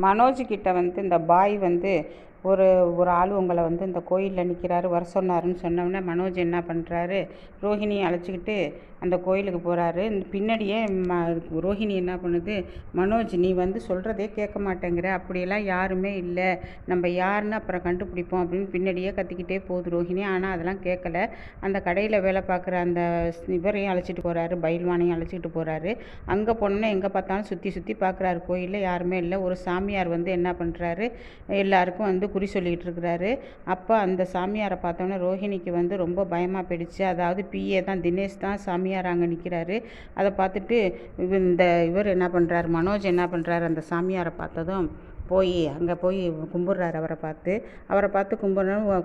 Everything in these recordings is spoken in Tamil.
மனோஜ் கிட்ட வந்து இந்த பாய் வந்து ஒரு ஒரு ஆள் உங்களை வந்து இந்த கோயிலில் நிற்கிறாரு வர சொன்னாருன்னு சொன்னோடனே மனோஜ் என்ன பண்ணுறாரு, ரோஹிணியை அழைச்சிக்கிட்டு அந்த கோயிலுக்கு போகிறாரு. பின்னாடியே ரோஹிணி என்ன பண்ணுது, மனோஜ் நீ வந்து சொல்கிறதே கேட்க மாட்டேங்கிற, அப்படியெல்லாம் யாருமே இல்லை, நம்ம யாருன்னு அப்புறம் கண்டுபிடிப்போம் அப்படின்னு பின்னாடியே கத்திக்கிட்டே போகுது ரோஹிணி. ஆனால் அதெல்லாம் கேட்கல. அந்த கடையில் வேலை பார்க்குற அந்த இவரையும் அழைச்சிட்டு போகிறாரு, பயில்வானையும் அழைச்சிக்கிட்டு போகிறாரு. அங்கே போனோன்னே எங்கே பார்த்தாலும் சுற்றி சுற்றி பார்க்குறாரு, கோயிலில் யாருமே இல்லை. ஒரு சாமியார் வந்து என்ன பண்ணுறாரு, எல்லாருக்கும் வந்து குறி சொல்லிகிட்டு இருக்கிறாரு. அப்போ அந்த சாமியாரை பார்த்தோன்னே ரோஹிணிக்கு வந்து ரொம்ப பயமாக போயிடுச்சு. அதாவது பிஏ தான், தினேஷ் தான் சாமியார் அங்கே நிற்கிறாரு. அதை பார்த்துட்டு இவர் என்ன பண்ணுறாரு, மனோஜ் என்ன பண்ணுறாரு, அந்த சாமியாரை பார்த்ததும் அங்கே போய் கும்பிட்றாரு. அவரை பார்த்து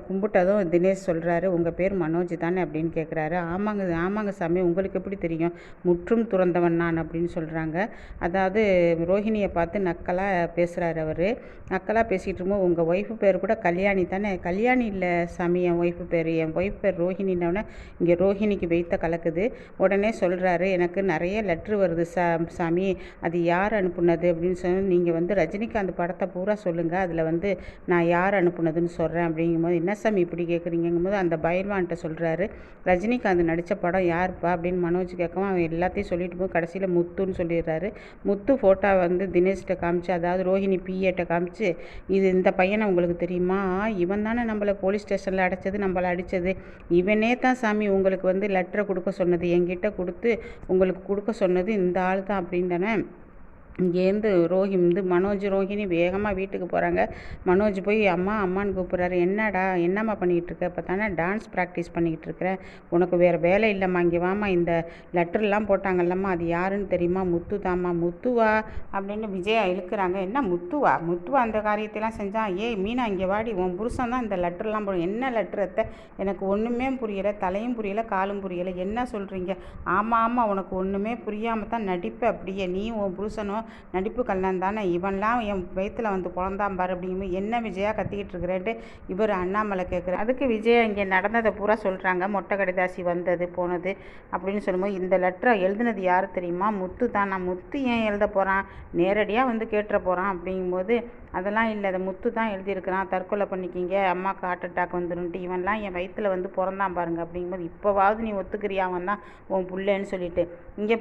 கும்பிட்டதும் தினேஷ் சொல்கிறாரு, உங்கள் பேர் மனோஜ் தானே அப்படின்னு கேட்குறாரு. ஆமாங்க சாமி, உங்களுக்கு எப்படி தெரியும், முற்றும் துறந்தவன் நான் அப்படின்னு சொல்கிறாங்க. அதாவது ரோஹிணியை பார்த்து நக்கலாக பேசுகிறாரு அவர். நக்கலாக பேசிகிட்டு இருக்கும்போது உங்கள் ஒய்ஃபு பேர் கூட கல்யாணி தானே. கல்யாணி இல்லை சாமி, என் ஒய்ஃபு பேர் ரோஹிணின்னொடனே இங்கே ரோஹிணிக்கு வைத்த கலக்குது. உடனே சொல்கிறாரு, எனக்கு நிறைய லெட்ரு வருது சாமி, அது யார் அனுப்புனது அப்படின்னு சொல்லி நீங்கள் வந்து ரஜினிகாந்த் படத்தை பூரா சொல்லுங்கள், அதில் வந்து நான் யார் அனுப்புனதுன்னு சொல்கிறேன் அப்படிங்கும்போது, என்ன சாமி இப்படி கேட்குறீங்கும்போது அந்த பயில்வான்கிட்ட சொல்கிறாரு, ரஜினிகாந்த் நடித்த படம் யாருப்பா அப்படின்னு மனோஜ் கேட்கவும் அவன் எல்லாத்தையும் சொல்லிட்டு போய் கடைசியில் முத்துன்னு சொல்லிடுறாரு. முத்து ஃபோட்டோ வந்து தினேஷ்கிட்ட காமிச்சு, அதாவது ரோஹிணி பிஏட்ட காமிச்சு, இந்த பையனை உங்களுக்கு தெரியுமா, இவன் தானே நம்மளை போலீஸ் ஸ்டேஷனில் அடைச்சது, நம்மளை அடித்தது, இவனே தான் சாமி உங்களுக்கு வந்து லெட்டரை கொடுக்க சொன்னது, என்கிட்ட கொடுத்து உங்களுக்கு கொடுக்க சொன்னது இந்த ஆள் தான் அப்படின்னு தானே. இங்கேருந்து மனோஜ் ரோஹிணி வேகமாக வீட்டுக்கு போகிறாங்க. மனோஜ் போய் அம்மான்னு கூப்பிட்றாரு. என்னம்மா பண்ணிக்கிட்டு இருக்க, இப்போ தானே டான்ஸ் ப்ராக்டிஸ் பண்ணிக்கிட்டு இருக்கிறேன், உனக்கு வேறு வேலை இல்லைம்மா, இங்கே வாம்மா, இந்த லெட்டர்லாம் போட்டாங்கல்லம்மா, அது யாருன்னு தெரியுமா, முத்து தாம்மா. முத்துவா அப்படின்னு விஜயா இழுக்கிறாங்க. என்ன முத்துவா அந்த காரியத்தைலாம் செஞ்சான், மீனா இங்கே வாடி, உன் புருஷன் தான் இந்த லெட்டர்லாம் போடும். என்ன லெட்டரத்தை, எனக்கு ஒன்றுமே புரியலை, தலையும் புரியலை காலும் புரியலை, என்ன சொல்கிறீங்க. ஆமாம் உனக்கு ஒன்றுமே புரியாமல் தான் நடிப்பை, அப்படியே நீ உன் புருஷனும் நடிப்பு கல்லன் தானே, இவன்லாம் என் வயிற்றுல வந்து குழந்தான் பாரு அப்படிங்கும்போது என்ன விஜயா கத்திக்கிட்டு இருக்கிறேன்ட்டு இவர் அண்ணாமலை கேட்குறாரு. அதுக்கு விஜயா இங்கே நடந்ததை பூரா சொல்கிறாங்க. மொட்டை கடிதாசி வந்தது போனது அப்படின்னு சொல்லும்போது, இந்த லெட்டரை எழுதுனது யார் தெரியுமா, முத்து தான். நான் முத்து ஏன் எழுத போகிறான், நேரடியாக வந்து கேட்டுற போகிறான் அப்படிங்கும்போது, அதெல்லாம் இல்லை, அதை முத்து தான் எழுதியிருக்கிறான், தற்கொலை பண்ணிக்கிங்க, அம்மாவுக்கு ஹார்ட் அட்டாக் வந்துருன்ட்டு, இவன்லாம் என் வயிற்றுல வந்து பிறந்தான் பாருங்க அப்படிங்கும்போது, இப்போவாவது நீ ஒத்துக்கிறியா அவன் தான் உன் புள்ளேன்னு சொல்லிட்டு, இங்கே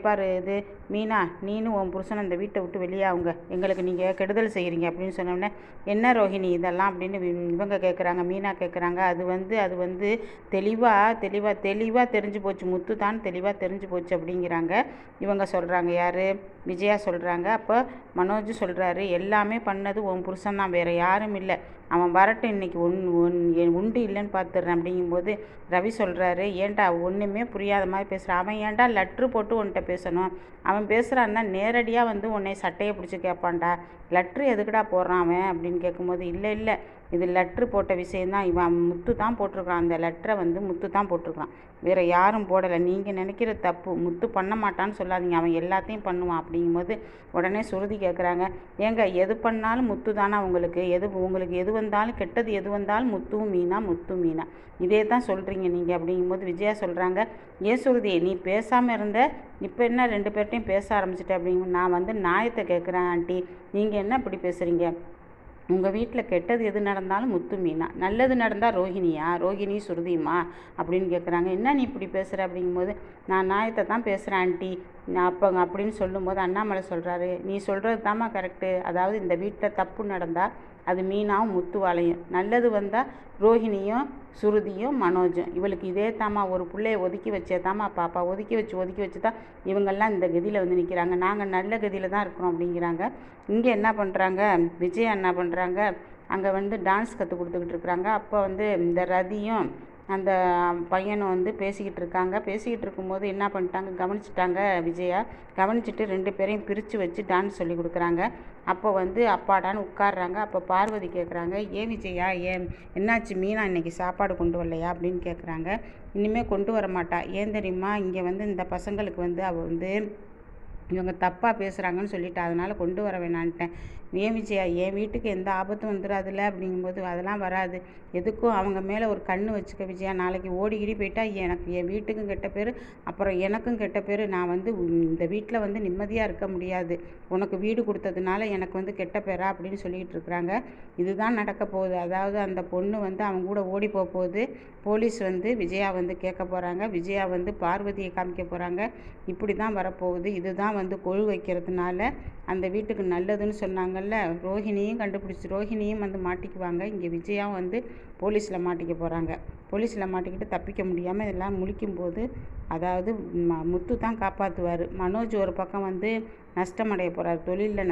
பாரு இது மீனா, நீனும் உன் புருஷன் அந்த வீட்டை விட்டு வெளியாகுங்க, எங்களுக்கு நீங்கள் கெடுதல் செய்கிறீங்க அப்படின்னு சொன்னோடனே, என்ன ரோஹிணி இதெல்லாம் அப்படின்னு இவங்க கேட்குறாங்க, மீனா கேட்குறாங்க. அது வந்து தெளிவாக தெரிஞ்சு போச்சு, முத்து தான் தெளிவாக தெரிஞ்சு போச்சு அப்படிங்கிறாங்க. இவங்க சொல்கிறாங்க, யார், விஜயா சொல்கிறாங்க. அப்போ மனோஜ் சொல்கிறாரு, எல்லாமே பண்ணது உன் புருஷன் தான், வேறு யாரும் இல்லை, அவன் வரட்டும், இன்றைக்கி உண்டு இல்லைன்னு பார்த்துடுறேன் அப்படிங்கும்போது ரவி சொல்கிறாரு, ஏன்டா ஒன்றுமே புரியாத மாதிரி பேசுகிறான், அவன் ஏன்டா லெட்ரு போட்டு உன்கிட்ட பேசணும், அவன் பேசுகிறான்னா நேரடியாக வந்து உன்னை சட்டையை பிடிச்சி கேட்பான்டா, லெட்ரு எதுக்குடா போடுறான் அவன் அப்படின்னு கேட்கும்போது, இல்லை இது லெட்ரு போட்ட விஷயந்தான், இவன் முத்து தான் போட்டிருக்கான், அந்த லெட்டரை வந்து முத்து தான் போட்டிருக்கான், வேறு யாரும் போடலை, நீங்கள் நினைக்கிற தப்பு, முத்து பண்ண மாட்டான்னு சொல்லாதீங்க, அவன் எல்லாத்தையும் பண்ணுவான் அப்படிங்கும்போது உடனே சுருதி கேட்குறாங்க, ஏங்க எது பண்ணாலும் முத்து தானே உங்களுக்கு எது வந்தாலும் கெட்டது எது வந்தாலும் முத்து மீனா இதே தான் சொல்கிறீங்க நீங்கள் அப்படிங்கும்போது விஜயா சொல்கிறாங்க, சுருதி நீ பேசாமல் இருந்த, இப்போ என்ன 2 பேர்ட்டையும் பேச ஆரம்பிச்சிட்டேன் அப்படிங்க, நான் வந்து நியாயத்தை கேட்குறேன் ஆண்டி, நீங்கள் என்ன இப்படி பேசுகிறீங்க, உங்கள் வீட்டில் கெட்டது எது நடந்தாலும் முத்து மீனா, நல்லது நடந்தால் ரோஹிணி சுருதியுமா அப்படின்னு கேட்குறாங்க. என்ன நீ இப்படி பேசுகிற அப்படிங்கும்போது, நான் நியாயத்தை தான் பேசுகிறேன் ஆண்டி, நான் அப்படின்னு சொல்லும்போது அண்ணாமலை சொல்கிறாரு, நீ சொல்கிறது தாம்மா கரெக்டு, அதாவது இந்த வீட்டில் தப்பு நடந்தால் அது மீனாவும் முத்துவாலையும், நல்லது வந்தால் ரோஹிணியும் சுருதியும் மனோஜும், இவளுக்கு இதே தாம்மா, ஒரு பிள்ளையை ஒதுக்கி வச்சே தாம்மா பாப்பா, ஒதுக்கி வச்சு தான் இவங்கெல்லாம் இந்த கதியில் வந்து நிற்கிறாங்க, நாங்கள் நல்ல கதியில் தான் இருக்கிறோம் அப்படிங்கிறாங்க. இங்கே என்ன பண்ணுறாங்க, விஜயா என்ன பண்ணுறாங்க, அங்கே வந்து டான்ஸ் கற்றுக் கொடுத்துக்கிட்டு இருக்கிறாங்க. அப்போ வந்து இந்த ரதியும் அந்த பையனும் வந்து பேசிக்கிட்டு இருக்கும்போது என்ன பண்ணிட்டாங்க, கவனிச்சிட்டாங்க விஜயா, கவனிச்சுட்டு 2 பேரையும் பிரித்து வச்சு டான்ஸ் சொல்லி கொடுக்குறாங்க. அப்போ வந்து அப்பாடான்னு உட்காடுறாங்க. அப்போ பார்வதி கேட்குறாங்க, ஏன் விஜயா, என்னாச்சு, மீனா இன்னைக்கு சாப்பாடு கொண்டு வரலையா அப்படின்னு கேட்குறாங்க. இனிமேல் கொண்டு வர மாட்டா, ஏன் தெரியுமா, இங்கே வந்து இந்த பசங்களுக்கு வந்து அவள் வந்து இவங்க தப்பாக பேசுகிறாங்கன்னு சொல்லிட்டு அதனால் கொண்டு வர வேணான்ட்டேன். ஏன் விஜயா, என் வீட்டுக்கு எந்த ஆபத்தும் வந்துடாதுல்ல அப்படிங்கும்போது, அதெல்லாம் வராது. எதுக்கும் அவங்க மேலே ஒரு கண்ணு வச்சுக்க விஜயா. நாளைக்கு ஓடிகிடி போயிட்டா எனக்கு என் வீட்டுக்கும் கெட்ட பேர், அப்புறம் எனக்கும் கெட்ட பேர். நான் வந்து இந்த வீட்டில் வந்து நிம்மதியாக இருக்க முடியாது. உனக்கு வீடு கொடுத்ததுனால எனக்கு வந்து கெட்ட பேரா அப்படின்னு சொல்லிகிட்டு இருக்கிறாங்க. இதுதான் நடக்க போகுது. அதாவது அந்த பொண்ணு வந்து அவங்க கூட ஓடி போகுது. போலீஸ் வந்து விஜயா வந்து கேட்க போகிறாங்க. விஜயா வந்து பார்வதியை காமிக்க போகிறாங்க. இப்படி தான் வரப்போகுது. இதுதான் வந்து கொழு வைக்கிறதுனால அந்த வீட்டுக்கு நல்லதுன்னு சொன்னாங்கல்ல. ரோஹிணியும் வந்து மாட்டிக்குவாங்க. இங்கே விஜயாவும் வந்து போலீஸில் மாட்டிக்க போகிறாங்க. போலீஸில் மாட்டிக்கிட்டு தப்பிக்க முடியாமல் எல்லாம் முழிக்கும்போது, அதாவது முத்து தான் காப்பாற்றுவார். மனோஜ் ஒரு பக்கம் வந்து நஷ்டமடைய போகிறார். தொழிலில்